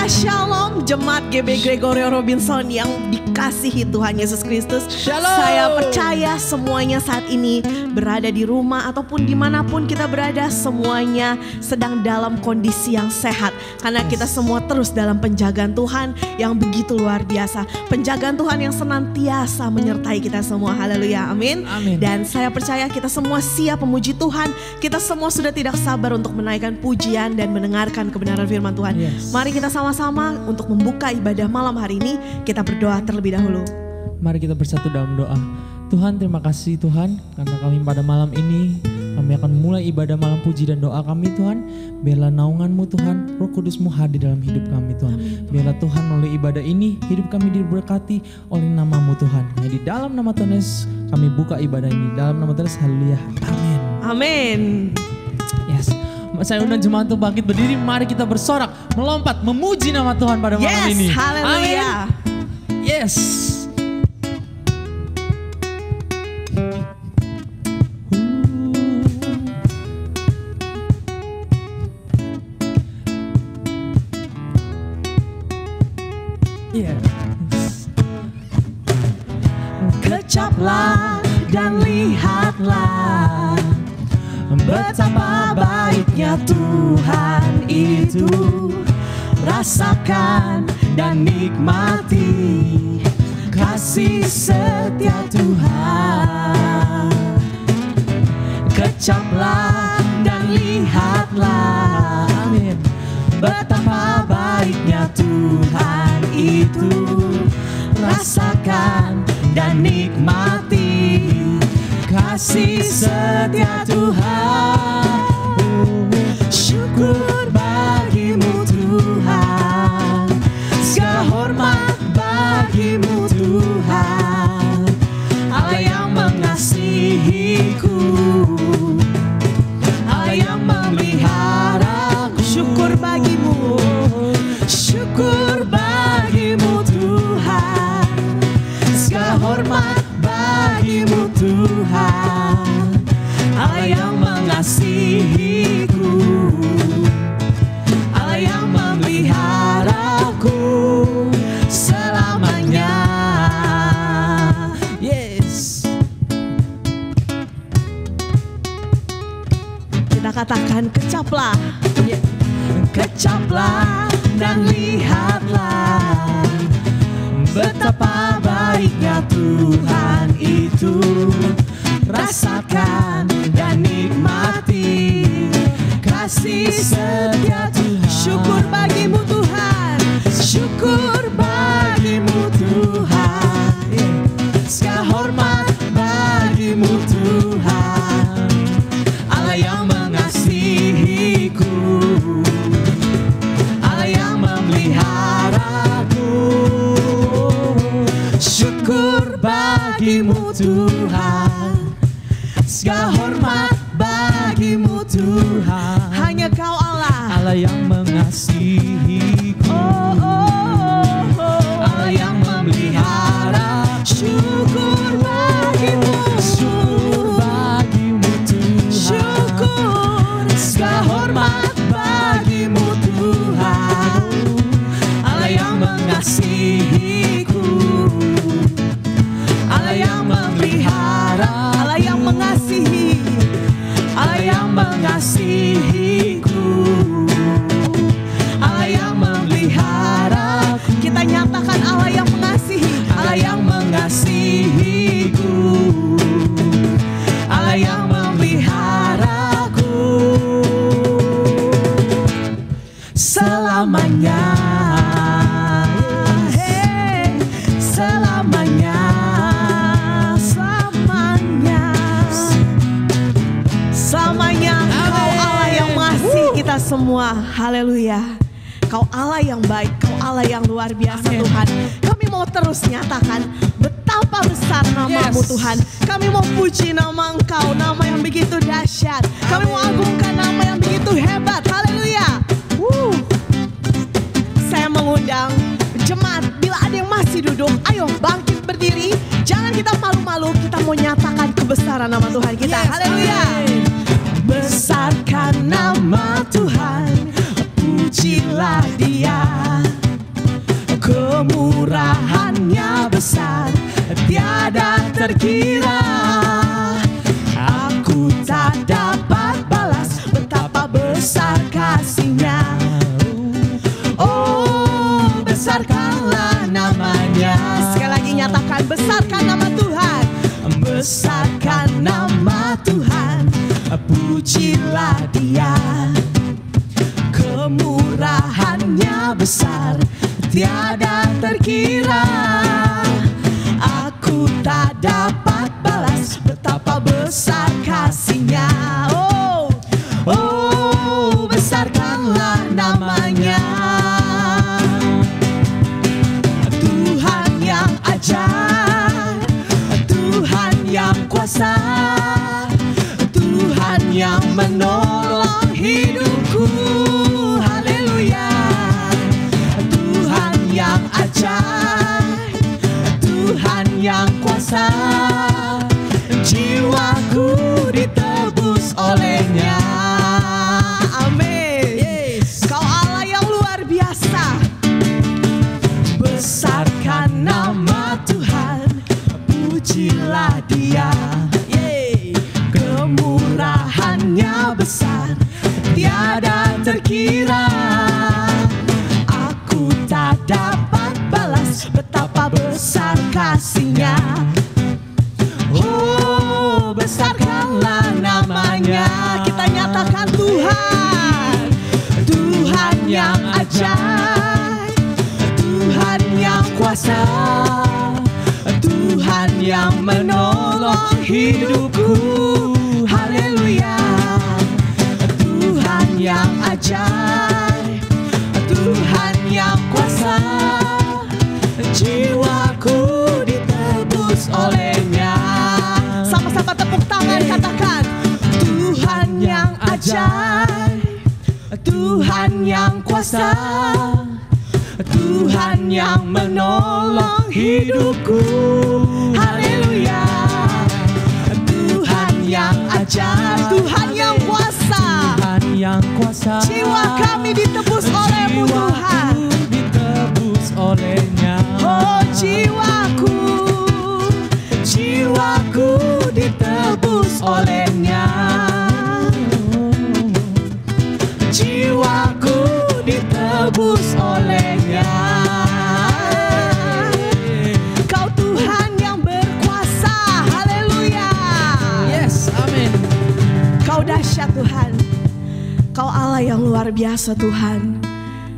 Shalom jemaat GB Gregorio Robinson yang dikasihi Tuhan Yesus Kristus. Shalom. Saya percaya semuanya saat ini berada di rumah ataupun dimanapun kita berada, semuanya sedang dalam kondisi yang sehat. Karena kita semua terus dalam penjagaan Tuhan yang begitu luar biasa. Penjagaan Tuhan yang senantiasa menyertai kita semua. Haleluya, amin. Amin. Dan saya percaya kita semua siap memuji Tuhan. Kita semua sudah tidak sabar untuk menaikkan pujian dan mendengarkan kebenaran firman Tuhan. Yes. Mari kita sama-sama untuk membuka ibadah malam hari ini, kita berdoa terlebih dahulu. Mari kita bersatu dalam doa. Tuhan, terima kasih Tuhan, karena kami pada malam ini kami akan mulai ibadah malam puji dan doa kami Tuhan. Biarlah naungan-Mu Tuhan, Roh Kudus-Mu hadir dalam hidup kami Tuhan. Biarlah Tuhan melalui ibadah ini hidup kami diberkati oleh nama-Mu Tuhan. Nah, di dalam nama Tuhan Yesus kami buka ibadah ini. Dalam nama Tuhan Yesus, haleluya. Amin. Amin. Yes. Saya undang jemaat untuk bangkit berdiri. Mari kita bersorak, melompat, memuji nama Tuhan pada malam ini. Yes, haleluya. Yes. Yes. Kecaplah dan lihatlah betapa baiknya Tuhan itu. Rasakan dan nikmati kasih setia Tuhan. Kecaplah dan lihatlah, amin, betapa baiknya Tuhan itu. Rasakan dan nikmati kasih setia Tuhan. Syukur bagimu Tuhan, segala hormat bagimu Tuhan, Allah yang mengasihiku, Allah yang memeliharaku. Syukur bagimu, syukur bagimu Tuhan, segala hormat bagimu Tuhan, Allah yang mengasihiku, Allah yang memeliharaku selamanya. Yes. Kita katakan kecaplah, kecaplah dan lihatlah betapa baiknya Tuhan itu. Rasakan dan nikmati kasih setia Tuhan. Syukur bagimu Tuhan, syukur bagimu Tuhan, segala hormat bagimu Tuhan, Allah yang mengasihiku, Allah yang memeliharaku. Syukur bagimu Tuhan, segala hormat bagimu Tuhan. Hanya Kau Allah, Allah yang mengasihiku, Allah yang memelihara. Syukur bagimu, syukur bagimu Tuhan. syukur, segala hormat bagimu Tuhan, Allah yang mengasihiku, Allah yang memelihara, Allah yang mengasihi, Allah yang mengasihiku, Allah yang memelihara. Kita nyatakan Allah yang mengasihi, Allah yang mengasihiku, Allah yang memeliharaku selamanya. Hey, selamanya, selamanya, selamanya. Kau Allah yang mengasihi kita semua. Haleluya. Kau Allah yang baik, Kau Allah yang luar biasa. Amin. Tuhan. Kami mau terus nyatakan betapa besar nama-Mu Yes. Tuhan. Kami mau puji nama Engkau, nama yang begitu dahsyat. Kami mau agungkan nama yang begitu hebat. Haleluya. Saya mengundang jemaat, bila ada yang masih duduk, ayo bangkit berdiri. Jangan kita malu-malu, kita mau nyatakan kebesaran nama Tuhan kita. Yes. Haleluya. Besarkan nama Tuhan, pujilah Dia. Kemurahan-Nya besar, tiada terkira. Aku tak dapat balas betapa besar kasih-Nya. Oh, besarkanlah nama-Nya. Sekali lagi nyatakan, besarkan nama Tuhan. Besarkan nama Tuhan, pujilah Dia. Kemurahan-Nya besar, tiada terkira. Aku tak dapat balas betapa besar kasih-Nya. Oh, oh, besarkanlah nama-Nya. Tuhan yang ajaib, Tuhan yang kuasa, Tuhan yang menolong hidupku. Haleluya. Tuhan yang ajaib, Tuhan yang kuasa, jiwaku ditebus oleh-Nya. Amin. Yes. Kau Allah yang luar biasa. Besarkan nama Tuhan, pujilah Dia. Kemurahan-Nya besar, tiada terkira. Aku tak dapat balas betapa besar kasih-Nya. Oh, besarkanlah nama-Nya. Kita nyatakan Tuhan, Tuhan yang ajaib, Tuhan yang kuasa, Tuhan yang menolong hidupku. Haleluya. Tuhan yang ajaib, Tuhan yang kuasa, jiwaku ditebus oleh-Nya. Sama-sama tepuk tangan, katakan Tuhan yang ajaib, Tuhan yang kuasa, Tuhan yang menolong hidupku. Haleluya. Tuhan yang ajaib, Tuhan yang kuasa, Tuhan yang kuasa, jiwa kami ditebus oleh-Mu Tuhan. Ditebus oleh-Nya. Oh, jiwaku, jiwaku ditebus oleh-Nya. Jiwaku ditebus oleh-Nya. Kau Tuhan yang berkuasa. Haleluya. Yes, amin. Kau dahsyat Tuhan. Kau Allah yang luar biasa Tuhan.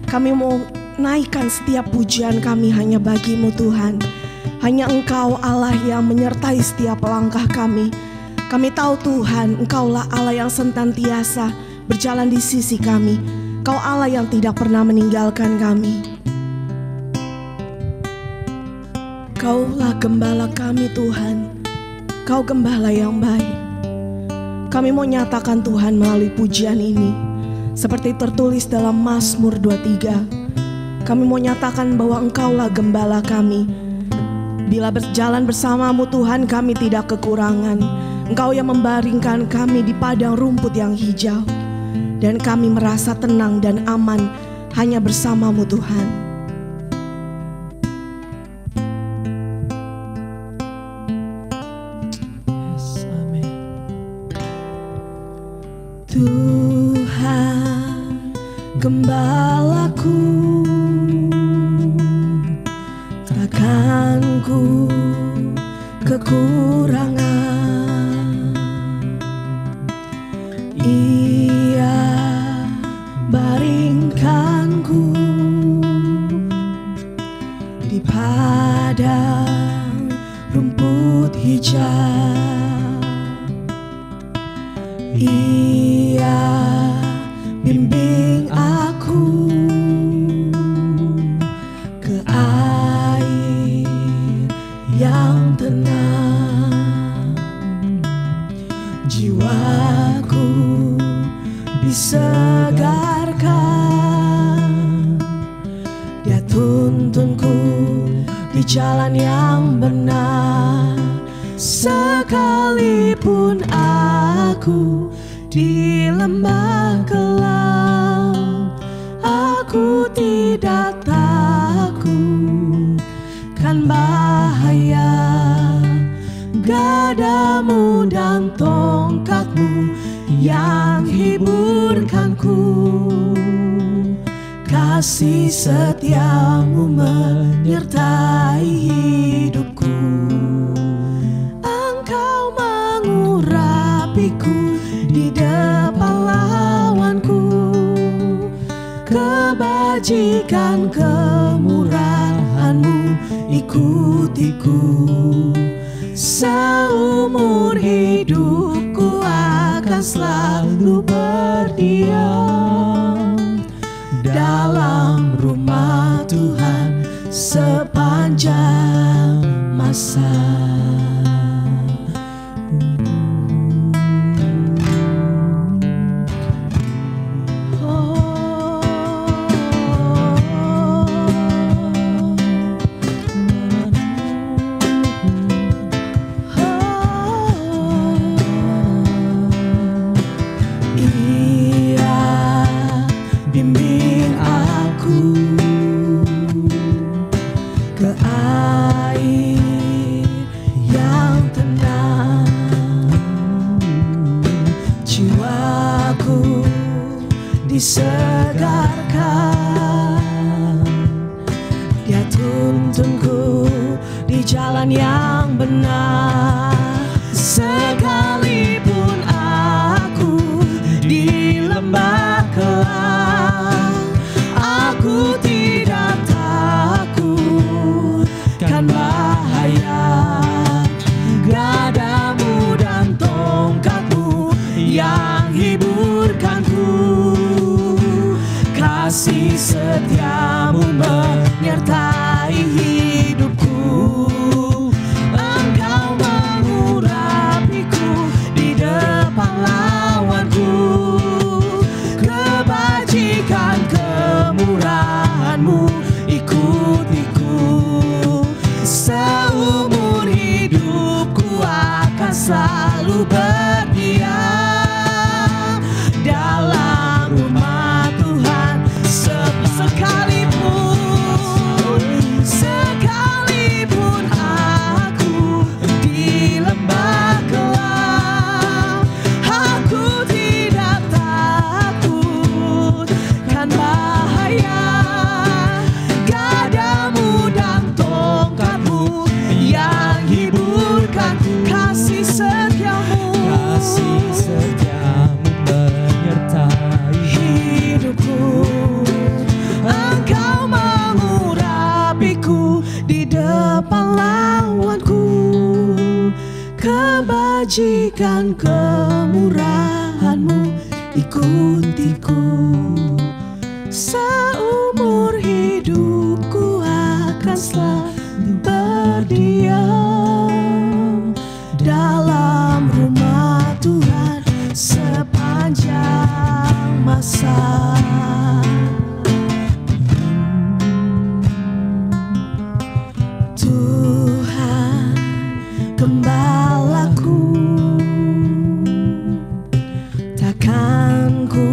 Kami mau naikkan setiap pujian kami hanya bagi-Mu Tuhan. Hanya Engkau Allah yang menyertai setiap langkah kami. Kami tahu Tuhan, Engkaulah Allah yang senantiasa berjalan di sisi kami. Kau Allah yang tidak pernah meninggalkan kami. Kaulah gembala kami Tuhan. Kau gembala yang baik. Kami mau nyatakan Tuhan melalui pujian ini, seperti tertulis dalam Mazmur 23. Kami mau nyatakan bahwa Engkaulah gembala kami. Bila berjalan bersama-Mu Tuhan, kami tidak kekurangan. Engkau yang membaringkan kami di padang rumput yang hijau, dan kami merasa tenang dan aman hanya bersama-Mu Tuhan. Yes, amin. Tuhan gembalaku, takkan ku kekurangan. Ia baringkanku di padang rumput hijau. Ia bimbing aku ke air yang tenang. Jiwaku disegarkan, Dia tuntunku di jalan yang benar. Sekalipun aku di lembah kelam, aku tidak takut. kan bahaya. Gadamu dan tongkatmu yang hiburkanku. Kasih setiamu menyertai hidupku. Engkau mengurapiku di depan lawanku. Kebajikan kemurahan-Mu ikutiku. Seumur hidupku akan selalu berdiam dalam rumah Tuhan sepanjang masa. Disegarkan, Dia tuntunku di jalan yang benar. Sekalipun aku di lembah gelap, aku tidak takut kan bahaya. Gadamu dan tongkatmu yang hiburkanku. Kasih setiamu menyertai hidupku. Engkau mengurapiku di depan lawanku. Kebajikan kemurahan-Mu ikutiku. Seumur hidupku akan selalu berdiam dalam rumah Tuhan. Sekalipun aku di lembah gelap, aku tidak takut kan bahaya. Gadamu dan tongkatmu yang hiburkan. Kasih setiamu menyertai hidupku. Engkau mengurapiku di depan lawanku. Kebajikan kemurahan-Mu ikutiku. Seumur hidupku akan selalu berdiam dalam rumah Tuhan sepanjang masa. Tuhan gembalaku, takkan ku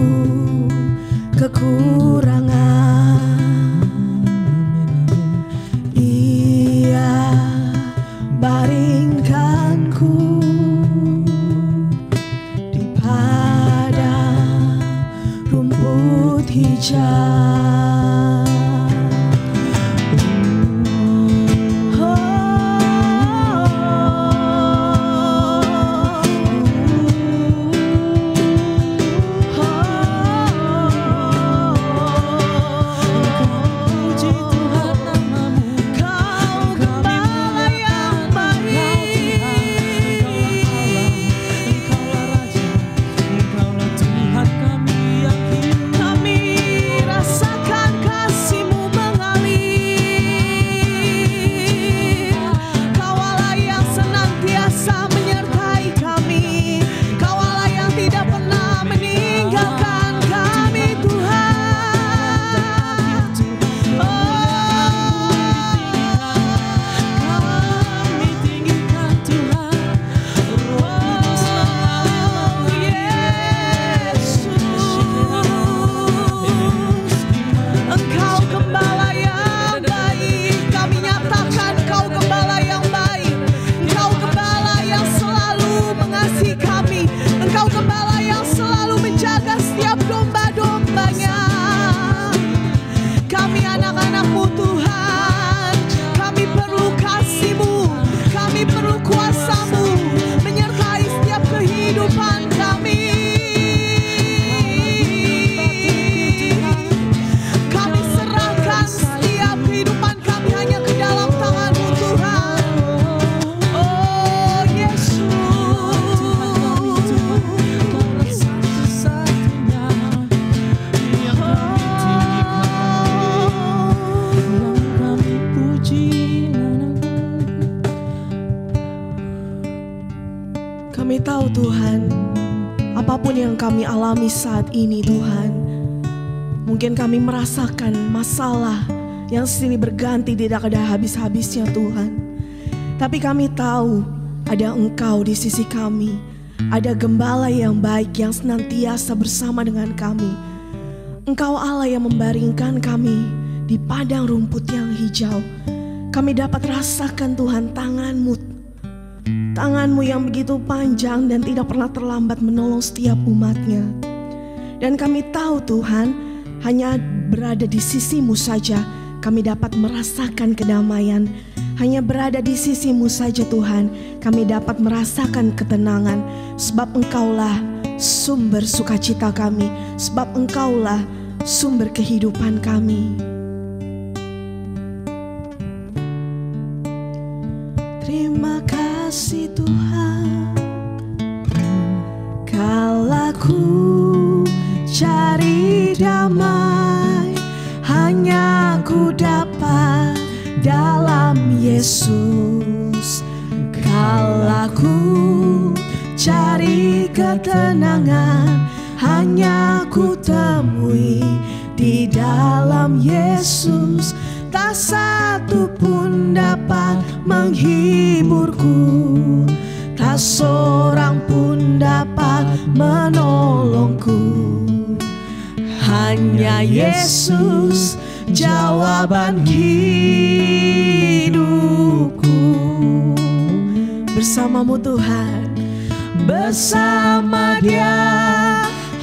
kekurangan. Ia baringkanku di padang rumput bersamamu Tuhan. Kami perlu kasih-Mu, kami perlu kuasa-Mu menyertai setiap kehidupan kami. Kami serahkan setiap kehidupan kami hanya ke dalam tangan-Mu Tuhan. Oh Yesus, kami tahu Tuhan, apapun yang kami alami saat ini Tuhan, mungkin kami merasakan masalah yang silih berganti tidak ada habis-habisnya Tuhan. Tapi kami tahu ada Engkau di sisi kami, ada gembala yang baik yang senantiasa bersama dengan kami. Engkau Allah yang membaringkan kami di padang rumput yang hijau. Kami dapat rasakan Tuhan Tangan-Mu yang begitu panjang dan tidak pernah terlambat menolong setiap umat-Nya. Dan kami tahu Tuhan, hanya berada di sisi-Mu saja kami dapat merasakan kedamaian. Hanya berada di sisi-Mu saja Tuhan, kami dapat merasakan ketenangan. Sebab Engkaulah sumber sukacita kami, sebab Engkaulah sumber kehidupan kami. Terima kasih Tuhan, kala ku cari damai, hanya ku dapat dalam Yesus. Kala ku cari ketenangan, hanya ku temui di dalam Yesus. Tak satu pun dapat menghiburku, tak seorang pun dapat menolongku. Hanya Yesus jawaban hidupku. Bersama-Mu Tuhan, bersama Dia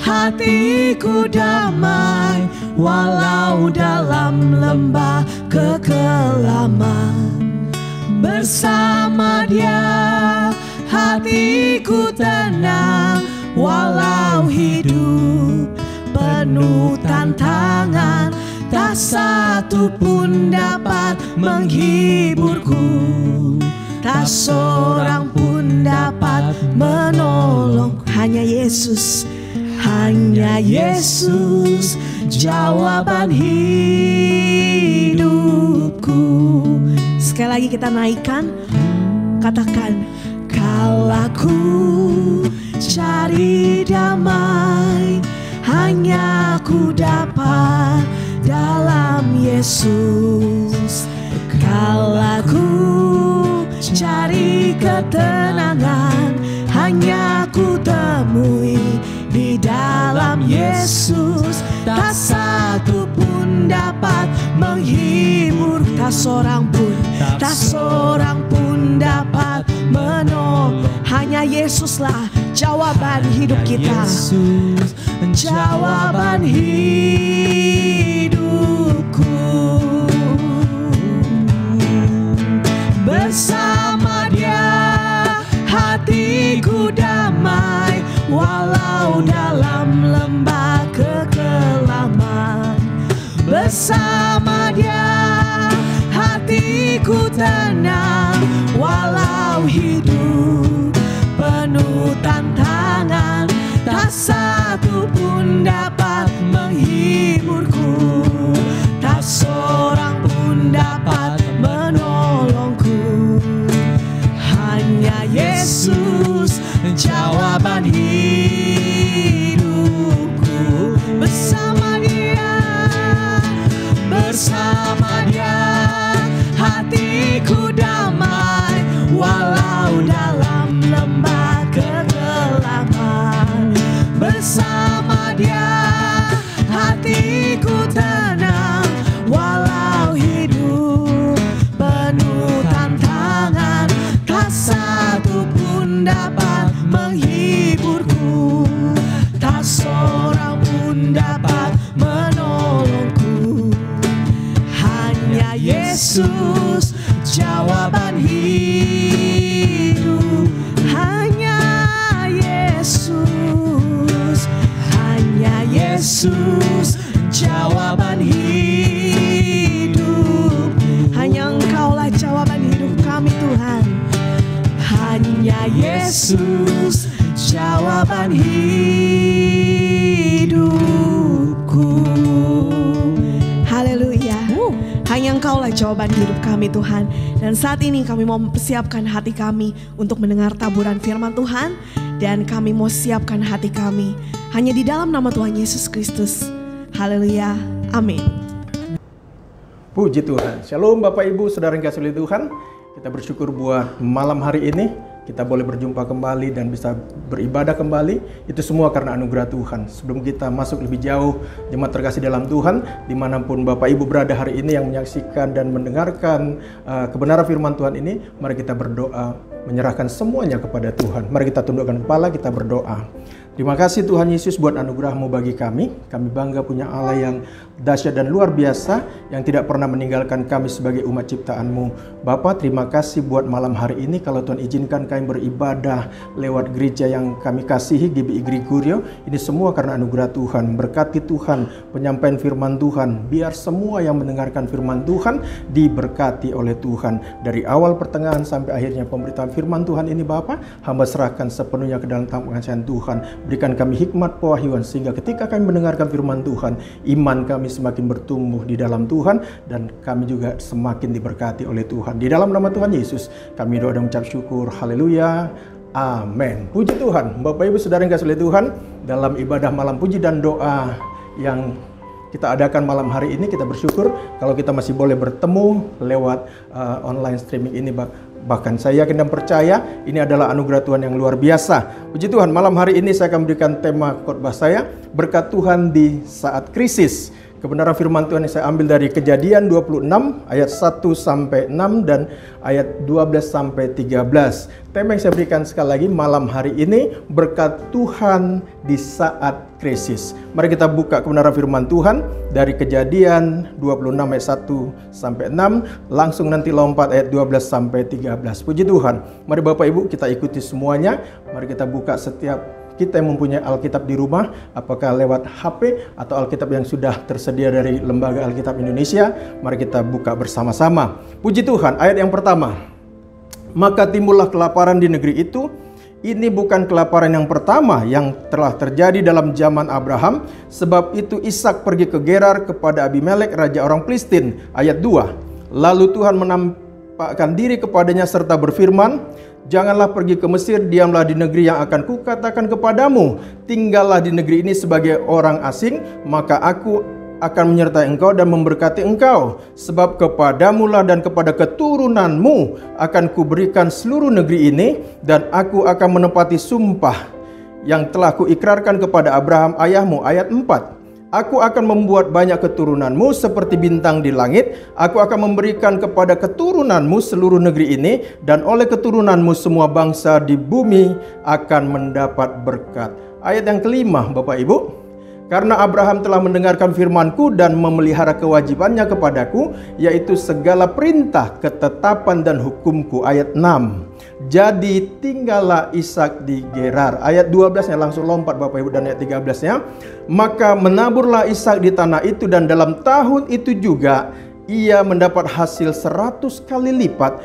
hatiku damai, walau dalam lembah kekelaman. Bersama Dia hatiku tenang, walau hidup penuh tantangan. Tak satu pun dapat menghiburku, tak seorang pun dapat menolong. Hanya Yesus, hanya Yesus jawaban hidupku. Sekali lagi kita naikkan, katakan, kala ku cari damai, hanya ku dapat dalam Yesus. Kala ku cari ketenangan, hanya ku temui di dalam Yesus. Tak satu pun dapat menghibur, tak seorang pun dapat menolong. Hanya Yesuslah jawaban hidup kita, Yesus jawaban hidupku. Bersama Dia hatiku damai, walau dalam lembah kekelaman. Bersama Dia hatiku tenang, walau hidup penuh tantangan. Tak satu pun dapat menghiburku, tak seorang pun dapat menolongku. Hanya Yesus jawaban hidupku. Bersama Dia hatiku damai, walau dalam lembah kegelapan. Bersama Dia hatiku tenang, walau hidup penuh tantangan. Tak satu pun dapat menghiburku, tak seorang pun dapat menolongku. Yesus jawaban hidup. Hanya Yesus, hanya Yesus jawaban hidup. Hanya Engkaulah jawaban hidup kami Tuhan. Hanya Yesus jawaban hidupku. Haleluya. Hanya Engkaulah jawaban hidup kami Tuhan. Dan saat ini kami mau mempersiapkan hati kami untuk mendengar taburan firman Tuhan. Dan kami mau siapkan hati kami hanya di dalam nama Tuhan Yesus Kristus. Haleluya. Amin. Puji Tuhan. Shalom Bapak Ibu, Saudara yang kasih oleh Tuhan. Kita bersyukur buat malam hari ini kita boleh berjumpa kembali dan bisa beribadah kembali. Itu semua karena anugerah Tuhan. Sebelum kita masuk lebih jauh, jemaat terkasih dalam Tuhan, dimanapun Bapak Ibu berada hari ini yang menyaksikan dan mendengarkan kebenaran firman Tuhan ini, mari kita berdoa, menyerahkan semuanya kepada Tuhan. Mari kita tundukkan kepala, kita berdoa. Terima kasih Tuhan Yesus buat anugerah-Mu bagi kami. Kami bangga punya Allah yang dahsyat dan luar biasa, yang tidak pernah meninggalkan kami sebagai umat ciptaan-Mu. Bapa, terima kasih buat malam hari ini. Kalau Tuhan izinkan kami beribadah lewat gereja yang kami kasihi, GBI Gregorio, ini semua karena anugerah Tuhan. Berkati Tuhan penyampaian firman Tuhan. Biar semua yang mendengarkan firman Tuhan diberkati oleh Tuhan. Dari awal, pertengahan, sampai akhirnya pemberitaan firman Tuhan ini Bapa, hamba serahkan sepenuhnya ke dalam tangan pengasihan Tuhan. Berikan kami hikmat pewahyuan sehingga ketika kami mendengarkan firman Tuhan, iman kami semakin bertumbuh di dalam Tuhan dan kami juga semakin diberkati oleh Tuhan. Di dalam nama Tuhan Yesus kami doa dan mengucap syukur. Haleluya. Amin. Puji Tuhan. Bapak Ibu Saudara yang kasih oleh Tuhan, dalam ibadah malam puji dan doa yang kita adakan malam hari ini, kita bersyukur kalau kita masih boleh bertemu lewat online streaming ini. Bahkan saya yakin dan percaya ini adalah anugerah Tuhan yang luar biasa. Puji Tuhan, malam hari ini saya akan berikan tema khotbah saya, berkat Tuhan di saat krisis. Kebenaran firman Tuhan yang saya ambil dari Kejadian 26 ayat 1 sampai 6 dan ayat 12 sampai 13. Tema yang saya berikan sekali lagi malam hari ini, berkat Tuhan di saat krisis. Mari kita buka kebenaran firman Tuhan dari Kejadian 26 ayat 1 sampai 6, langsung nanti lompat ayat 12 sampai 13. Puji Tuhan. Mari Bapak Ibu kita ikuti semuanya. Mari kita buka setiap kita yang mempunyai Alkitab di rumah, apakah lewat HP atau Alkitab yang sudah tersedia dari Lembaga Alkitab Indonesia, mari kita buka bersama-sama. Puji Tuhan, ayat yang pertama. Maka timbullah kelaparan di negeri itu. Ini bukan kelaparan yang pertama yang telah terjadi dalam zaman Abraham. Sebab itu Ishak pergi ke Gerar kepada Abimelek, raja orang Filistin. Ayat 2. Lalu Tuhan menampakkan diri kepadanya serta berfirman, janganlah pergi ke Mesir, diamlah di negeri yang akan kukatakan kepadamu. Tinggallah di negeri ini sebagai orang asing, maka aku akan menyertai engkau dan memberkati engkau. Sebab kepadamulah dan kepada keturunanmu akan kuberikan seluruh negeri ini, dan aku akan menepati sumpah yang telah kuikrarkan kepada Abraham ayahmu. Ayat 4. Aku akan membuat banyak keturunanmu seperti bintang di langit. Aku akan memberikan kepada keturunanmu seluruh negeri ini, dan oleh keturunanmu semua bangsa di bumi akan mendapat berkat. Ayat yang kelima, Bapak Ibu. Karena Abraham telah mendengarkan firman-Ku dan memelihara kewajibannya kepadaku, yaitu segala perintah, ketetapan dan hukum-Ku. Ayat 6. Jadi tinggallah Ishak di Gerar. Ayat 12-nya langsung lompat Bapak Ibu, dan ayat 13-nya. Maka menaburlah Ishak di tanah itu, dan dalam tahun itu juga ia mendapat hasil 100 kali lipat,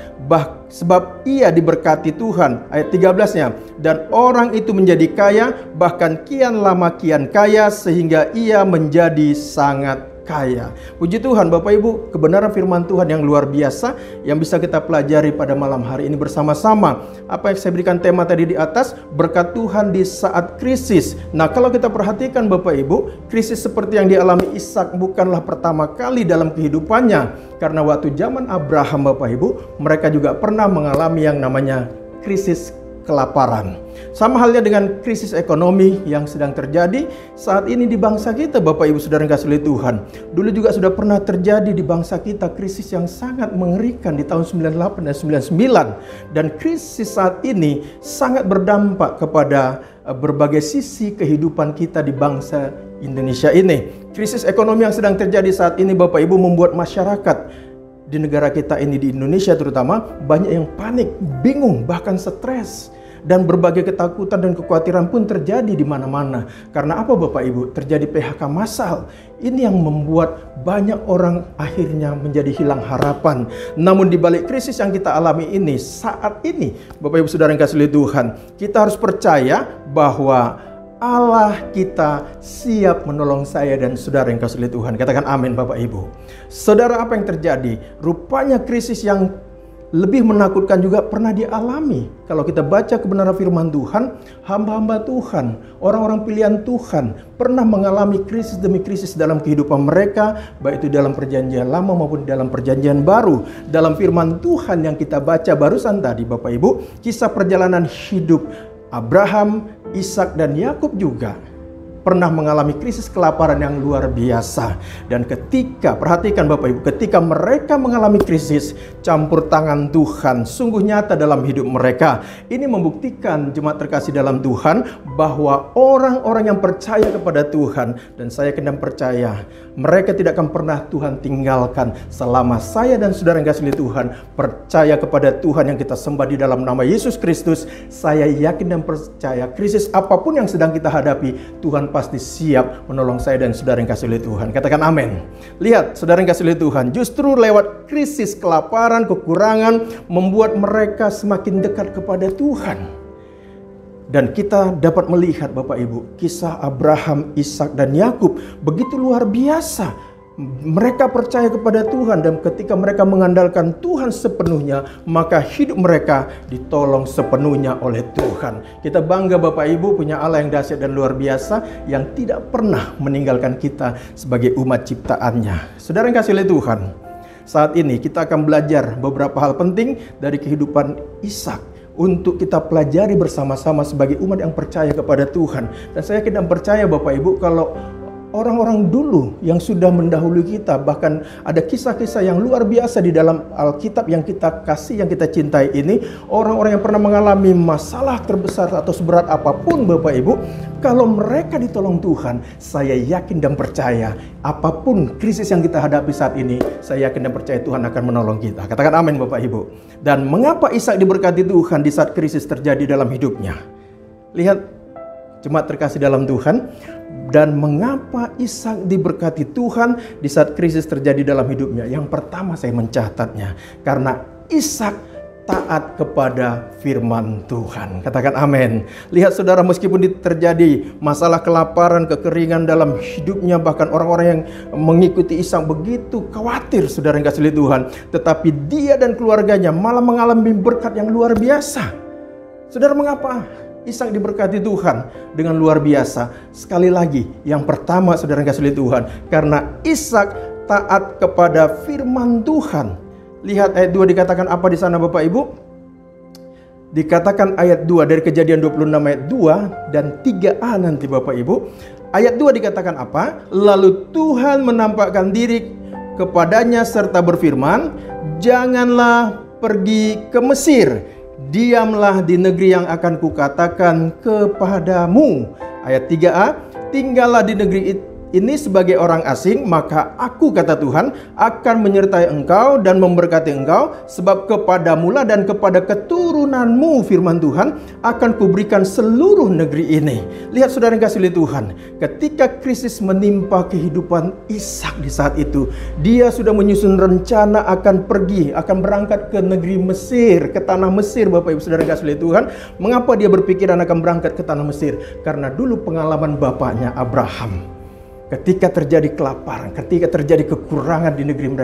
sebab ia diberkati Tuhan. Ayat 13-nya. Dan orang itu menjadi kaya, bahkan kian lama kian kaya, sehingga ia menjadi sangat kaya. Puji Tuhan Bapak Ibu, kebenaran firman Tuhan yang luar biasa yang bisa kita pelajari pada malam hari ini bersama-sama. Apa yang saya berikan tema tadi di atas, berkat Tuhan di saat krisis. Nah, kalau kita perhatikan Bapak Ibu, krisis seperti yang dialami Ishak bukanlah pertama kali dalam kehidupannya. Karena waktu zaman Abraham Bapak Ibu, mereka juga pernah mengalami yang namanya krisis kelaparan. Sama halnya dengan krisis ekonomi yang sedang terjadi saat ini di bangsa kita, Bapak Ibu Saudara yang kasih oleh Tuhan. Dulu juga sudah pernah terjadi di bangsa kita krisis yang sangat mengerikan di tahun 98 dan 99. Dan krisis saat ini sangat berdampak kepada berbagai sisi kehidupan kita di bangsa Indonesia ini. Krisis ekonomi yang sedang terjadi saat ini Bapak Ibu membuat masyarakat di negara kita ini, di Indonesia terutama, banyak yang panik, bingung, bahkan stres. Dan berbagai ketakutan dan kekhawatiran pun terjadi di mana-mana. Karena apa Bapak Ibu? Terjadi PHK massal. Ini yang membuat banyak orang akhirnya menjadi hilang harapan. Namun di balik krisis yang kita alami ini, saat ini, Bapak Ibu Saudara yang kasih Tuhan, kita harus percaya bahwa Allah kita siap menolong saya dan saudara yang kasih Tuhan. Katakan amin Bapak Ibu. Saudara, apa yang terjadi? Rupanya krisis yang lebih menakutkan juga pernah dialami. Kalau kita baca kebenaran firman Tuhan, hamba-hamba Tuhan, orang-orang pilihan Tuhan pernah mengalami krisis demi krisis dalam kehidupan mereka, baik itu dalam perjanjian lama maupun dalam perjanjian baru. Dalam firman Tuhan yang kita baca barusan tadi Bapak Ibu, kisah perjalanan hidup Abraham, Ishak dan Yakub juga pernah mengalami krisis kelaparan yang luar biasa. Dan ketika, perhatikan Bapak Ibu, ketika mereka mengalami krisis, campur tangan Tuhan sungguh nyata dalam hidup mereka. Ini membuktikan jemaat terkasih dalam Tuhan bahwa orang-orang yang percaya kepada Tuhan, dan saya kena percaya, mereka tidak akan pernah Tuhan tinggalkan selama saya dan saudara yang kasih Tuhan percaya kepada Tuhan yang kita sembah di dalam nama Yesus Kristus. Saya yakin dan percaya krisis apapun yang sedang kita hadapi, Tuhan pasti siap menolong saya dan saudara yang kasih oleh Tuhan. Katakan amin. Lihat saudara yang kasih oleh Tuhan, justru lewat krisis kelaparan, kekurangan membuat mereka semakin dekat kepada Tuhan. Dan kita dapat melihat Bapak Ibu, kisah Abraham, Ishak dan Yakub begitu luar biasa. Mereka percaya kepada Tuhan, dan ketika mereka mengandalkan Tuhan sepenuhnya, maka hidup mereka ditolong sepenuhnya oleh Tuhan. Kita bangga Bapak Ibu punya Allah yang dahsyat dan luar biasa, yang tidak pernah meninggalkan kita sebagai umat ciptaannya. Saudara yang kasih oleh Tuhan, saat ini kita akan belajar beberapa hal penting dari kehidupan Ishak untuk kita pelajari bersama-sama sebagai umat yang percaya kepada Tuhan. Dan saya yakin dan percaya Bapak Ibu, kalau orang-orang dulu yang sudah mendahului kita, bahkan ada kisah-kisah yang luar biasa di dalam Alkitab yang kita kasih, yang kita cintai ini, orang-orang yang pernah mengalami masalah terbesar atau seberat apapun Bapak Ibu, kalau mereka ditolong Tuhan, saya yakin dan percaya apapun krisis yang kita hadapi saat ini, saya yakin dan percaya Tuhan akan menolong kita. Katakan amin Bapak Ibu. Dan mengapa Ishak diberkati Tuhan di saat krisis terjadi dalam hidupnya? Lihat jemaat terkasih dalam Tuhan, dan mengapa Ishak diberkati Tuhan di saat krisis terjadi dalam hidupnya? Yang pertama saya mencatatnya, karena Ishak taat kepada firman Tuhan. Katakan amin. Lihat saudara, meskipun terjadi masalah kelaparan, kekeringan dalam hidupnya, bahkan orang-orang yang mengikuti Ishak begitu khawatir saudara yang kasih Tuhan, tetapi dia dan keluarganya malah mengalami berkat yang luar biasa. Saudara, mengapa Ishak diberkati Tuhan dengan luar biasa? Sekali lagi, yang pertama saudara yang kasih Tuhan, karena Ishak taat kepada firman Tuhan. Lihat ayat 2 dikatakan apa di sana Bapak Ibu? Dikatakan ayat 2 dari Kejadian 26 ayat 2 dan 3a nanti Bapak Ibu. Ayat 2 dikatakan apa? Lalu Tuhan menampakkan diri kepadanya serta berfirman, "Janganlah pergi ke Mesir. Diamlah di negeri yang akan kukatakan kepadamu." Ayat 3a, "Tinggallah di negeri ini sebagai orang asing, maka aku, kata Tuhan, akan menyertai engkau dan memberkati engkau, sebab kepadamulah dan kepada keturunanmu, firman Tuhan, akan kuberikan seluruh negeri ini." Lihat saudara yang kasih oleh Tuhan, ketika krisis menimpa kehidupan Ishak di saat itu, dia sudah menyusun rencana akan pergi, akan berangkat ke negeri Mesir, ke tanah Mesir. Bapak Ibu saudara yang kasih oleh Tuhan, mengapa dia berpikiran akan berangkat ke tanah Mesir? Karena dulu pengalaman bapaknya Abraham, ketika terjadi kelaparan, ketika terjadi kekurangan di negeri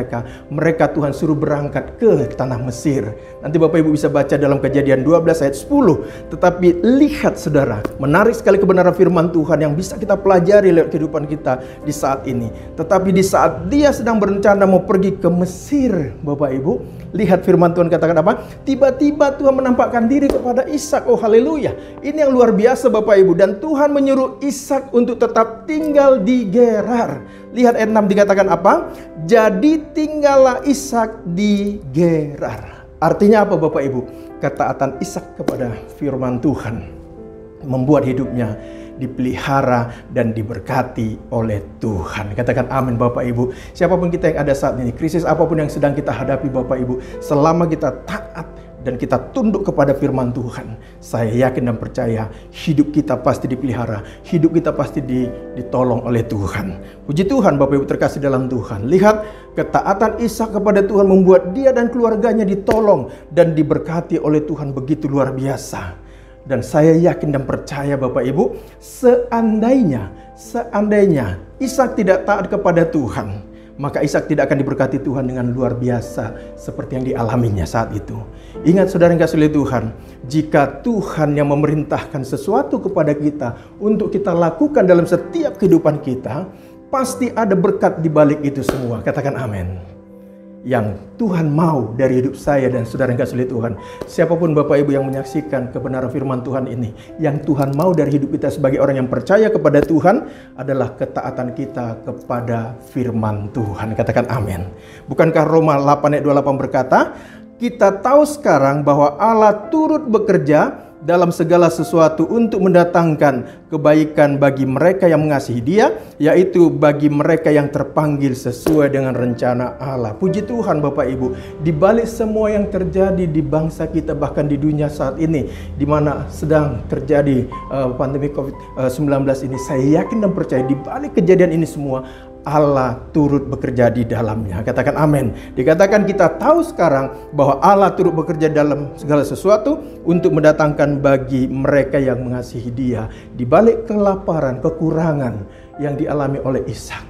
mereka Tuhan suruh berangkat ke tanah Mesir. Nanti Bapak Ibu bisa baca dalam Kejadian 12 ayat 10. Tetapi lihat saudara, menarik sekali kebenaran firman Tuhan yang bisa kita pelajari lewat kehidupan kita di saat ini. Tetapi di saat dia sedang berencana mau pergi ke Mesir, Bapak Ibu, lihat firman Tuhan katakan apa? Tiba-tiba Tuhan menampakkan diri kepada Ishak. Oh haleluya, ini yang luar biasa Bapak Ibu. Dan Tuhan menyuruh Ishak untuk tetap tinggal di Gerar. Lihat ayat 6 dikatakan apa? Jadi tinggallah Ishak di Gerar. Artinya apa Bapak Ibu? Ketaatan Ishak kepada firman Tuhan membuat hidupnya dipelihara, dan diberkati oleh Tuhan. Katakan amin Bapak Ibu. Siapapun kita yang ada saat ini, krisis apapun yang sedang kita hadapi Bapak Ibu, selama kita taat dan kita tunduk kepada firman Tuhan, saya yakin dan percaya hidup kita pasti dipelihara, hidup kita pasti ditolong oleh Tuhan. Puji Tuhan Bapak Ibu terkasih dalam Tuhan. Lihat ketaatan Ishak kepada Tuhan membuat dia dan keluarganya ditolong dan diberkati oleh Tuhan begitu luar biasa. Dan saya yakin dan percaya Bapak Ibu, seandainya Ishak tidak taat kepada Tuhan, maka Ishak tidak akan diberkati Tuhan dengan luar biasa seperti yang dialaminya saat itu. Ingat saudara yang kasih oleh Tuhan, jika Tuhan yang memerintahkan sesuatu kepada kita untuk kita lakukan dalam setiap kehidupan kita, pasti ada berkat di balik itu semua. Katakan amin. Yang Tuhan mau dari hidup saya dan saudara yang kasih oleh Tuhan, siapapun Bapak Ibu yang menyaksikan kebenaran firman Tuhan ini, yang Tuhan mau dari hidup kita sebagai orang yang percaya kepada Tuhan adalah ketaatan kita kepada firman Tuhan. Katakan amin. Bukankah Roma 8 ayat 28 berkata, kita tahu sekarang bahwa Allah turut bekerja dalam segala sesuatu untuk mendatangkan kebaikan bagi mereka yang mengasihi Dia, yaitu bagi mereka yang terpanggil sesuai dengan rencana Allah. Puji Tuhan Bapak Ibu, di balik semua yang terjadi di bangsa kita, bahkan di dunia saat ini, di mana sedang terjadi pandemi COVID-19 ini, saya yakin dan percaya di balik kejadian ini semua, Allah turut bekerja di dalamnya. Katakan amin. Dikatakan kita tahu sekarang bahwa Allah turut bekerja dalam segala sesuatu untuk mendatangkan bagi mereka yang mengasihi Dia. Di balik kelaparan, kekurangan yang dialami oleh Ishak,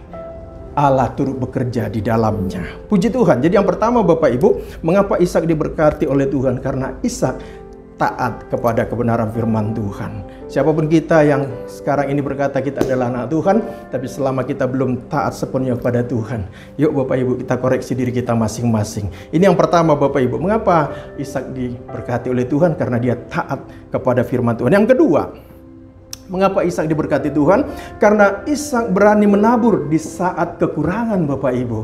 Allah turut bekerja di dalamnya. Puji Tuhan. Jadi yang pertama Bapak Ibu, mengapa Ishak diberkati oleh Tuhan? Karena Ishak taat kepada kebenaran firman Tuhan. Siapapun kita yang sekarang ini berkata kita adalah anak Tuhan, tapi selama kita belum taat sepenuhnya kepada Tuhan, yuk Bapak Ibu kita koreksi diri kita masing-masing. Ini yang pertama Bapak Ibu, mengapa Ishak diberkati oleh Tuhan? Karena dia taat kepada firman Tuhan. Yang kedua, mengapa Ishak diberkati Tuhan? Karena Ishak berani menabur di saat kekurangan Bapak Ibu.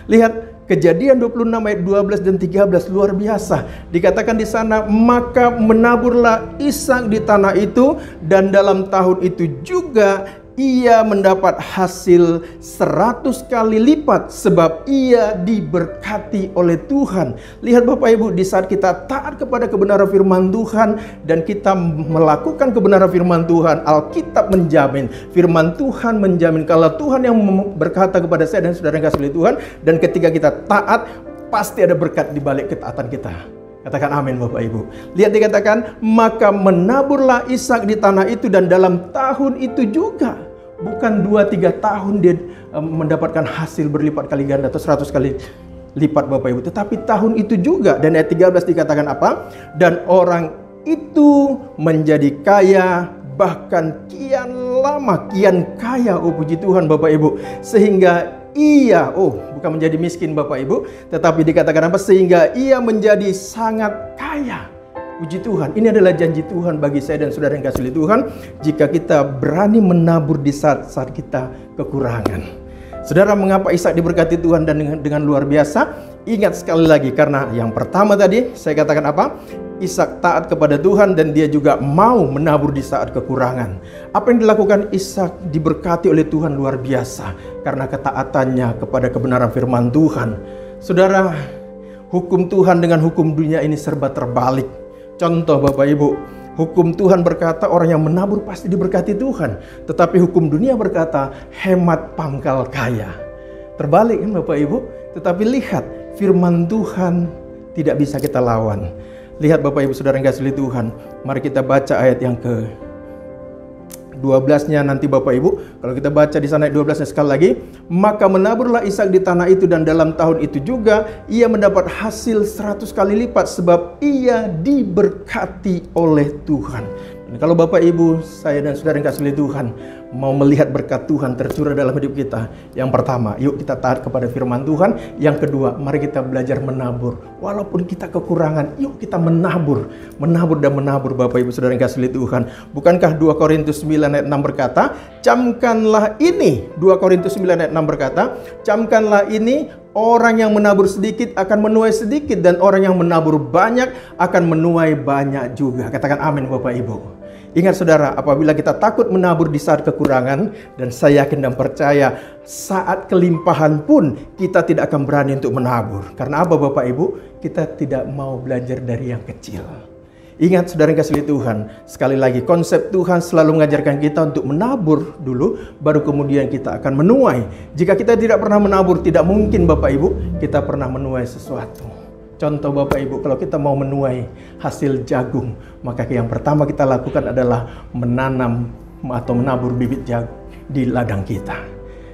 Lihat Kejadian 26 ayat 12 dan 13 luar biasa. Dikatakan di sana, maka menaburlah Ishak di tanah itu, dan dalam tahun itu juga ia mendapat hasil 100 kali lipat sebab ia diberkati oleh Tuhan. Lihat Bapak Ibu, di saat kita taat kepada kebenaran firman Tuhan dan kita melakukan kebenaran firman Tuhan, Alkitab menjamin, firman Tuhan menjamin, kalau Tuhan yang berkata kepada saya dan saudara yang kasih oleh Tuhan, dan ketika kita taat, pasti ada berkat di balik ketaatan kita. Katakan amin Bapak Ibu. Lihat dikatakan, maka menaburlah Ishak di tanah itu, dan dalam tahun itu juga, bukan 2-3 tahun dia mendapatkan hasil berlipat kali ganda atau 100 kali lipat Bapak Ibu, tetapi tahun itu juga. Dan ayat 13 dikatakan apa? Dan orang itu menjadi kaya, bahkan kian lama, kian kaya. Oh puji Tuhan Bapak Ibu. Sehingga ia, bukan menjadi miskin Bapak Ibu, tetapi dikatakan apa? Sehingga ia menjadi sangat kaya. Puji Tuhan, ini adalah janji Tuhan bagi saya dan saudara yang kasih oleh Tuhan, jika kita berani menabur di saat kita kekurangan. Saudara, mengapa Ishak diberkati Tuhan dan dengan luar biasa? Ingat sekali lagi, karena yang pertama tadi saya katakan apa? Ishak taat kepada Tuhan dan dia juga mau menabur di saat kekurangan. Apa yang dilakukan Ishak diberkati oleh Tuhan luar biasa karena ketaatannya kepada kebenaran firman Tuhan. Saudara, hukum Tuhan dengan hukum dunia ini serba terbalik. Contoh Bapak Ibu, hukum Tuhan berkata orang yang menabur pasti diberkati Tuhan, tetapi hukum dunia berkata hemat pangkal kaya. Terbalik kan Bapak Ibu? Tetapi lihat, firman Tuhan tidak bisa kita lawan. Lihat Bapak Ibu saudara yang kasih Tuhan, mari kita baca ayat yang ke 12-nya nanti Bapak Ibu. Kalau kita baca di sana ayat 12-nya sekali lagi, maka menaburlah Ishak di tanah itu, dan dalam tahun itu juga ia mendapat hasil 100 kali lipat sebab ia diberkati oleh Tuhan. Dan kalau Bapak Ibu, saya dan saudara yang kasih Tuhan mau melihat berkat Tuhan tercurah dalam hidup kita, yang pertama, yuk kita taat kepada firman Tuhan. Yang kedua, mari kita belajar menabur. Walaupun kita kekurangan, yuk kita menabur dan menabur Bapak Ibu saudara yang kasih Tuhan. Bukankah 2 Korintus 9 ayat 6 berkata, camkanlah ini, 2 Korintus 9 ayat 6 berkata, camkanlah ini, orang yang menabur sedikit akan menuai sedikit, dan orang yang menabur banyak akan menuai banyak juga. Katakan amin Bapak Ibu. Ingat saudara, apabila kita takut menabur di saat kekurangan, dan saya yakin dan percaya saat kelimpahan pun kita tidak akan berani untuk menabur. Karena apa Bapak Ibu? Kita tidak mau belajar dari yang kecil. Ingat saudara yang kasih Tuhan, sekali lagi konsep Tuhan selalu mengajarkan kita untuk menabur dulu, baru kemudian kita akan menuai. Jika kita tidak pernah menabur, tidak mungkin Bapak Ibu kita pernah menuai sesuatu. Contoh Bapak Ibu, kalau kita mau menuai hasil jagung, maka yang pertama kita lakukan adalah menanam atau menabur bibit jagung di ladang kita.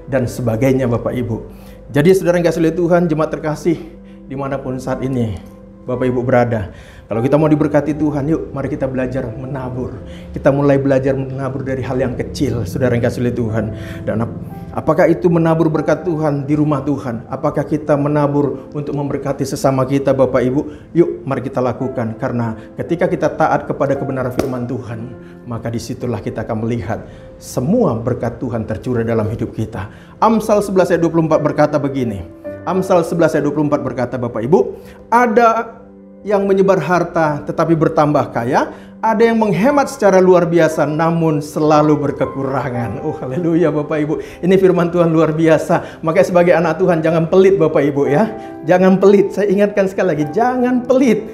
Dan sebagainya Bapak Ibu. Jadi saudara yang kasih Tuhan, jemaat terkasih, dimanapun saat ini Bapak Ibu berada, kalau kita mau diberkati Tuhan, yuk mari kita belajar menabur. Kita mulai belajar menabur dari hal yang kecil, saudara yang kasih Tuhan. Dan apakah itu menabur berkat Tuhan di rumah Tuhan? Apakah kita menabur untuk memberkati sesama kita Bapak Ibu? Yuk mari kita lakukan. Karena ketika kita taat kepada kebenaran firman Tuhan, maka disitulah kita akan melihat semua berkat Tuhan tercurah dalam hidup kita. Amsal 11 ayat 24 berkata begini. Amsal 11 ayat 24 berkata Bapak Ibu, ada yang menyebar harta tetapi bertambah kaya, ada yang menghemat secara luar biasa namun selalu berkekurangan. Oh haleluya Bapak Ibu, ini firman Tuhan luar biasa. Makanya sebagai anak Tuhan jangan pelit Bapak Ibu ya. Jangan pelit, saya ingatkan sekali lagi, jangan pelit.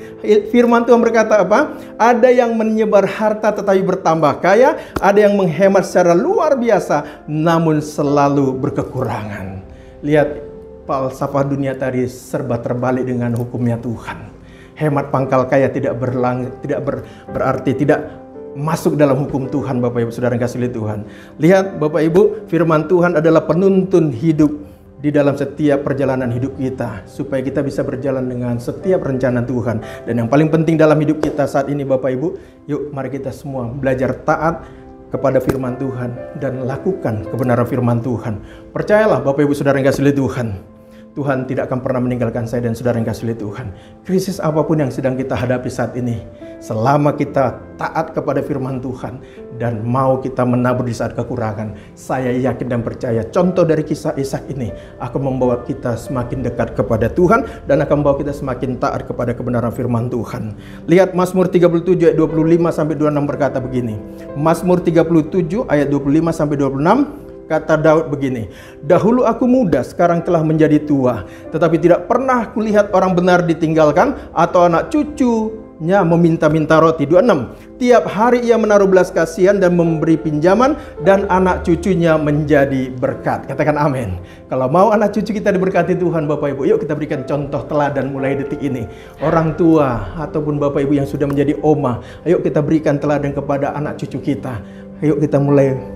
Firman Tuhan berkata apa? Ada yang menyebar harta tetapi bertambah kaya, ada yang menghemat secara luar biasa namun selalu berkekurangan. Lihat, falsafah dunia tadi serba terbalik dengan hukumnya Tuhan. Hemat pangkal kaya tidak berarti tidak masuk dalam hukum Tuhan Bapak Ibu saudara yang kasih Tuhan. Lihat Bapak Ibu, firman Tuhan adalah penuntun hidup di dalam setiap perjalanan hidup kita, supaya kita bisa berjalan dengan setiap rencana Tuhan. Dan yang paling penting dalam hidup kita saat ini Bapak Ibu, yuk mari kita semua belajar taat kepada firman Tuhan dan lakukan kebenaran firman Tuhan. Percayalah Bapak Ibu saudara yang kasih Tuhan, Tuhan tidak akan pernah meninggalkan saya dan saudara yang kasih Tuhan. Krisis apapun yang sedang kita hadapi saat ini, selama kita taat kepada firman Tuhan dan mau kita menabur di saat kekurangan, saya yakin dan percaya contoh dari kisah Ishak ini akan membawa kita semakin dekat kepada Tuhan dan akan membawa kita semakin taat kepada kebenaran firman Tuhan. Lihat Mazmur 37 ayat 25 sampai 26 berkata begini. Mazmur 37 ayat 25 sampai 26. Kata Daud begini, dahulu aku muda, sekarang telah menjadi tua, tetapi tidak pernah kulihat orang benar ditinggalkan atau anak cucunya meminta-minta roti. 26. Tiap hari ia menaruh belas kasihan dan memberi pinjaman, dan anak cucunya menjadi berkat. Katakan amin. Kalau mau anak cucu kita diberkati Tuhan Bapak Ibu, yuk kita berikan contoh teladan mulai detik ini. Orang tua ataupun Bapak Ibu yang sudah menjadi oma, ayo kita berikan teladan kepada anak cucu kita. Ayo kita mulai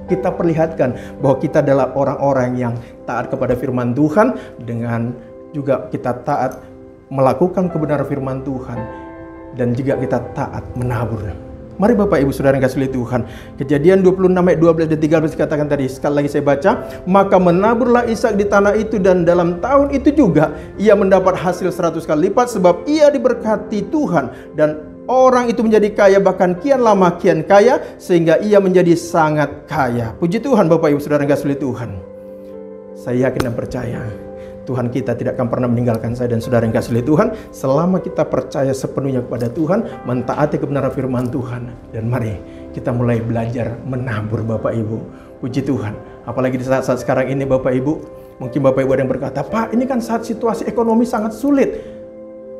kita perlihatkan bahwa kita adalah orang-orang yang taat kepada firman Tuhan, dengan juga kita taat melakukan kebenaran firman Tuhan, dan juga kita taat menabur. Mari Bapak Ibu Saudara yang kasih Tuhan, Kejadian 26 ayat 12 dan 13 dikatakan tadi, sekali lagi saya baca, maka menaburlah Ishak di tanah itu, dan dalam tahun itu juga ia mendapat hasil 100 kali lipat, sebab ia diberkati Tuhan, dan orang itu menjadi kaya, bahkan kian lama kian kaya, sehingga ia menjadi sangat kaya. Puji Tuhan Bapak Ibu Saudara yang kasih Tuhan. Saya yakin dan percaya Tuhan kita tidak akan pernah meninggalkan saya dan saudara yang kasih Tuhan, selama kita percaya sepenuhnya kepada Tuhan, mentaati kebenaran firman Tuhan. Dan mari kita mulai belajar menabur Bapak Ibu. Puji Tuhan. Apalagi di saat-saat sekarang ini Bapak Ibu, mungkin Bapak Ibu ada yang berkata, Pak, ini kan saat situasi ekonomi sangat sulit.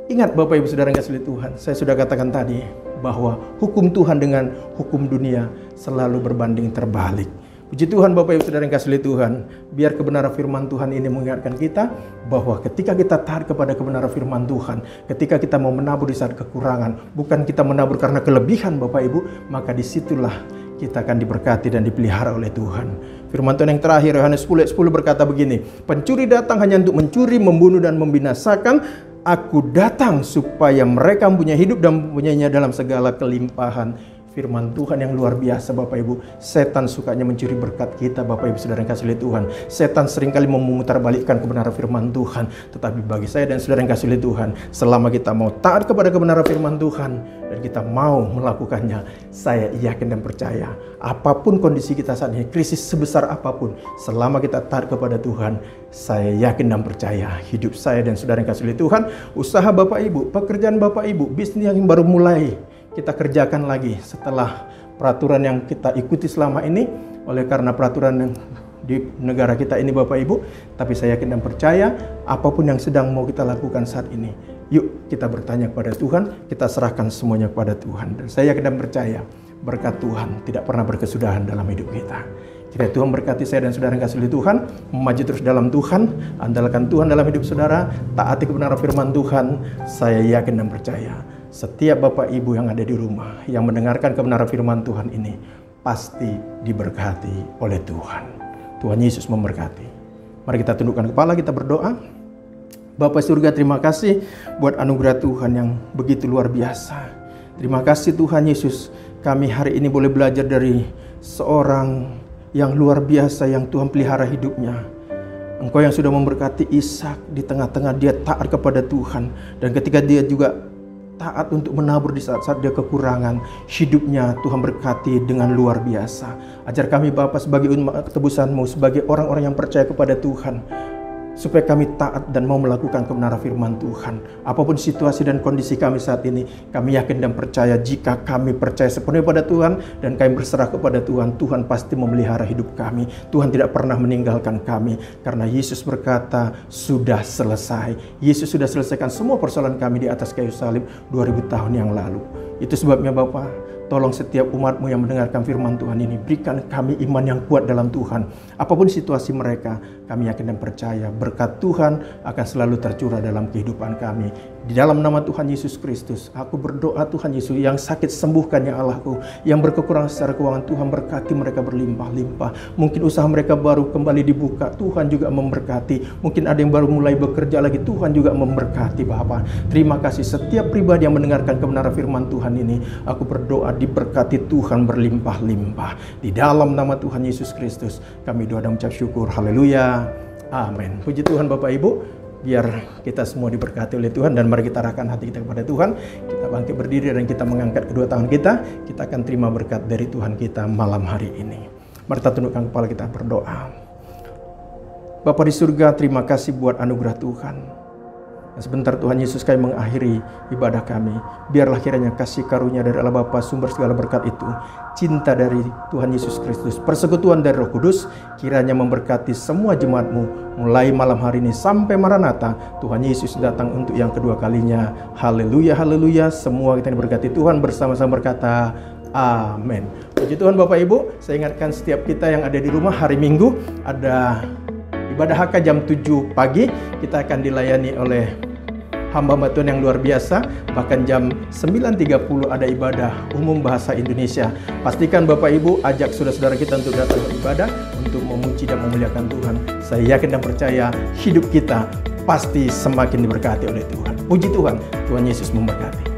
Ingat Bapak Ibu Saudara yang kasih Tuhan, saya sudah katakan tadi bahwa hukum Tuhan dengan hukum dunia selalu berbanding terbalik. Puji Tuhan Bapak Ibu Saudara yang kasih Tuhan, biar kebenaran firman Tuhan ini mengingatkan kita bahwa ketika kita taat kepada kebenaran firman Tuhan, ketika kita mau menabur di saat kekurangan, bukan kita menabur karena kelebihan Bapak Ibu, maka disitulah kita akan diberkati dan dipelihara oleh Tuhan. Firman Tuhan yang terakhir, Yohanes 10 ayat 10 berkata begini, pencuri datang hanya untuk mencuri, membunuh dan membinasakan. Aku datang supaya mereka mempunyai hidup dan mempunyainya dalam segala kelimpahan. Firman Tuhan yang luar biasa Bapak Ibu. Setan sukanya mencuri berkat kita Bapak Ibu Saudara yang kasih Tuhan. Setan seringkali memutarbalikkan kebenaran firman Tuhan. Tetapi bagi saya dan saudara yang kasih Tuhan, selama kita mau taat kepada kebenaran firman Tuhan dan kita mau melakukannya, saya yakin dan percaya apapun kondisi kita saat ini, krisis sebesar apapun, selama kita taat kepada Tuhan, saya yakin dan percaya hidup saya dan saudara yang kasih Tuhan, usaha Bapak Ibu, pekerjaan Bapak Ibu, bisnis yang baru mulai kita kerjakan lagi setelah peraturan yang kita ikuti selama ini, oleh karena peraturan yang di negara kita ini Bapak Ibu, tapi saya yakin dan percaya apapun yang sedang mau kita lakukan saat ini, yuk kita bertanya kepada Tuhan, kita serahkan semuanya kepada Tuhan. Dan saya yakin dan percaya berkat Tuhan tidak pernah berkesudahan dalam hidup kita. Kiranya Tuhan berkati saya dan saudara yang kasih oleh Tuhan, maju terus dalam Tuhan, andalkan Tuhan dalam hidup saudara, taati kebenaran firman Tuhan. Saya yakin dan percaya setiap Bapak Ibu yang ada di rumah yang mendengarkan kebenaran firman Tuhan ini pasti diberkati oleh Tuhan. Tuhan Yesus memberkati. Mari kita tundukkan kepala, kita berdoa. Bapa surga, terima kasih buat anugerah Tuhan yang begitu luar biasa. Terima kasih Tuhan Yesus, kami hari ini boleh belajar dari seorang yang luar biasa yang Tuhan pelihara hidupnya. Engkau yang sudah memberkati Ishak, di tengah-tengah dia taat kepada Tuhan, dan ketika dia juga taat untuk menabur di saat-saat dia kekurangan, hidupnya Tuhan berkati dengan luar biasa. Ajar kami Bapa sebagai umat tebusan-Mu, sebagai orang-orang yang percaya kepada Tuhan, supaya kami taat dan mau melakukan kebenaran firman Tuhan. Apapun situasi dan kondisi kami saat ini, kami yakin dan percaya jika kami percaya sepenuhnya pada Tuhan dan kami berserah kepada Tuhan, Tuhan pasti memelihara hidup kami. Tuhan tidak pernah meninggalkan kami, karena Yesus berkata, sudah selesai. Yesus sudah selesaikan semua persoalan kami di atas kayu salib 2000 tahun yang lalu. Itu sebabnya Bapa, tolong setiap umat-Mu yang mendengarkan firman Tuhan ini, berikan kami iman yang kuat dalam Tuhan. Apapun situasi mereka, kami yakin dan percaya berkat Tuhan akan selalu tercurah dalam kehidupan kami. Di dalam nama Tuhan Yesus Kristus, aku berdoa Tuhan Yesus, yang sakit sembuhkan ya Allahku, yang berkekurangan secara keuangan Tuhan berkati mereka berlimpah-limpah. Mungkin usaha mereka baru kembali dibuka, Tuhan juga memberkati. Mungkin ada yang baru mulai bekerja lagi, Tuhan juga memberkati Bapa. Terima kasih setiap pribadi yang mendengarkan kebenaran firman Tuhan ini, aku berdoa diberkati Tuhan berlimpah-limpah. Di dalam nama Tuhan Yesus Kristus, kami doa dan ucap syukur. Haleluya. Amin. Puji Tuhan Bapak Ibu. Biar kita semua diberkati oleh Tuhan, dan mari kita arahkan hati kita kepada Tuhan. Kita bangkit berdiri dan kita mengangkat kedua tangan kita. Kita akan terima berkat dari Tuhan kita malam hari ini. Mari kita tundukkan kepala, kita berdoa. Bapa di surga, terima kasih buat anugerah Tuhan. Dan sebentar Tuhan Yesus, kami mengakhiri ibadah kami. Biarlah kiranya kasih karunia dari Allah Bapa, sumber segala berkat itu, cinta dari Tuhan Yesus Kristus, persekutuan dari Roh Kudus, kiranya memberkati semua jemaat-Mu mulai malam hari ini sampai Maranatha. Tuhan Yesus datang untuk yang kedua kalinya. Haleluya, haleluya. Semua kita diberkati Tuhan, bersama-sama berkata amin. Puji Tuhan Bapak Ibu. Saya ingatkan setiap kita yang ada di rumah, hari Minggu ada ibadah HK jam 7 pagi. Kita akan dilayani oleh hamba-hamba Tuhan yang luar biasa. Bahkan jam 9.30 ada ibadah umum bahasa Indonesia. Pastikan Bapak Ibu ajak saudara-saudara kita untuk datang beribadah, untuk memuji dan memuliakan Tuhan. Saya yakin dan percaya hidup kita pasti semakin diberkati oleh Tuhan. Puji Tuhan, Tuhan Yesus memberkati.